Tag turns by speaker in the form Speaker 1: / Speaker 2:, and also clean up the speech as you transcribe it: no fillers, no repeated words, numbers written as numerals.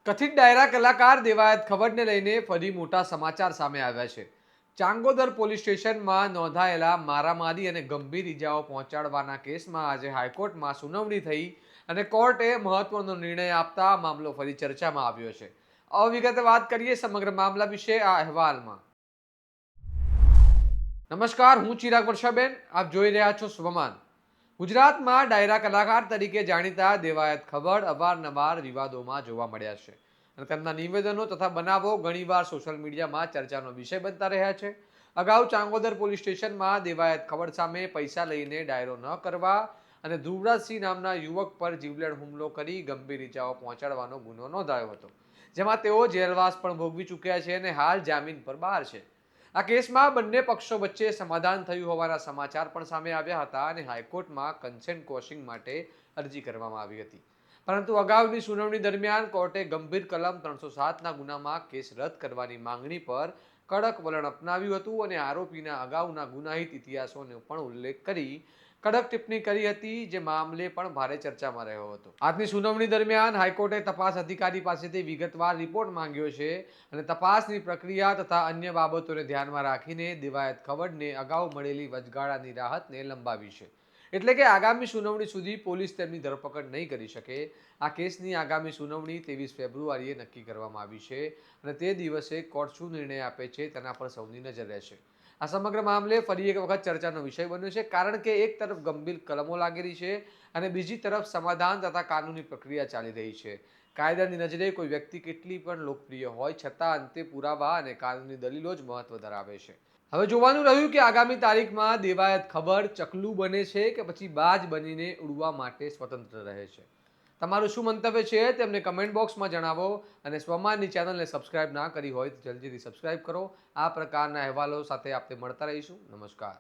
Speaker 1: કથિત ડાયરા કલાકાર દેવાયત ખબરને લઈને ફરી મોટા સમાચાર સામે આવ્યા છે. ચાંગોદર પોલીસ સ્ટેશનમાં નોંધાયેલા મારામારી અને ગંભીર ઇજાઓ પહોંચાડવાના કેસમાં આજે હાઈકોર્ટમાં સુનાવણી થઈ અને કોર્ટે મહત્વનો નિર્ણય આપતા મામલો ફરી ચર્ચામાં આવ્યો છે. વિગતે વાત કરીએ સમગ્ર મામલા વિશે આ અહેવાલમાં. નમસ્કાર, હું ચિરાગ વર્ષાબેન, આપ જોઈ રહ્યા છો સ્વમાન. ગુજરાતમાં ડાયરા કલાકાર તરીકે જાણીતા દેવાયત ખબર અવારનવાર વિવાદોમાં જોવા મળ્યા છે અને તેમના નિવેદનો તથા બનાવો ઘણીવાર સોશિયલ મીડિયામાં ચર્ચાનો વિષય બનતા રહ્યા છે. અગાઉ ચાંગોદર પોલીસ સ્ટેશનમાં દેવાયત ખબર સામે પૈસા લઈને ડાયરો ન કરવા અને ધ્રુવરાજસિંહ નામના યુવક પર જીવલેણ હુમલો કરી ગંભીર ઇજાઓ પહોંચાડવાનો ગુનો નોંધાયો હતો, જેમાં તેઓ જેલવાસ પણ ભોગવી ચૂક્યા છે અને હાલ જામીન પર બહાર છે. આ કેસમાં બંને પક્ષો વચ્ચે સમાધાન થયું હોવાના સમાચાર પણ સામે આવ્યા હતા અને હાઈકોર્ટમાં કન્સેન્ટ ક્વોશિંગ માટે અરજી કરવામાં આવી હતી. પરંતુ અગાઉની સુનાવણી દરમિયાન કોર્ટે ગંભીર કલમ 307ના ગુનામાં કેસ રદ કરવાની માંગણી પર કડક વલણ અપનાવ્યું હતું અને આરોપીના અગાઉના ગુનાહિત ઇતિહાસોનો પણ ઉલ્લેખ કરી કડક ટિપ્પણી કરી હતી, જે મામલે પણ ભારે ચર્ચામાં રહ્યો હતો. આજની સુનાવણી દરમિયાન હાઈકોર્ટે તપાસ અધિકારી પાસેથી વિગતવાર રિપોર્ટ માંગ્યો છે અને તપાસની પ્રક્રિયા તથા અન્ય બાબતોને ધ્યાનમાં રાખીને દેવાયત ખબરને અગાઉ મળેલી વચગાળાની રાહતને લંબાવી છે. એટલે કે આગામી સુનાવણી સુધી પોલીસ તેમની ધરપકડ નહીં કરી શકે. આ કેસની આગામી સુનાવણી 23 ફેબ્રુઆરીએ નક્કી કરવામાં આવી છે અને તે દિવસે કોર્ટ શું નિર્ણય આપે છે તેના પર સૌની નજર રહેશે. આ સમગ્ર મામલે ફરી એક વખત ચર્ચાનો વિષય બન્યો છે, કારણ કે એક તરફ ગંભીર કલમો લાગેલી છે અને બીજી તરફ સમાધાન તથા કાનૂની પ્રક્રિયા ચાલી રહી છે. કાયદાની નજરે કોઈ વ્યક્તિ કેટલી પણ લોકપ્રિય હોય છતાં અંતે પુરાવા અને કાનૂની દલીલો જ મહત્વ ધરાવે છે. હવે જોવાનું રહ્યું કે આગામી તારીખમાં દેવાયત ખબર ચકલું બને છે કે પછી બાજ બનીને ઉડવા માટે સ્વતંત્ર રહે છે. તમારું શું મંતવ્ય છે તેમને કમેન્ટ બોક્સમાં જણાવો અને સ્વમાનની ચેનલને સબસ્ક્રાઇબ ના કરી હોય તો જલ્દીથી સબસ્ક્રાઇબ કરો. આ પ્રકારના અહેવાલો સાથે આપણે મળતા રહીશું. નમસ્કાર.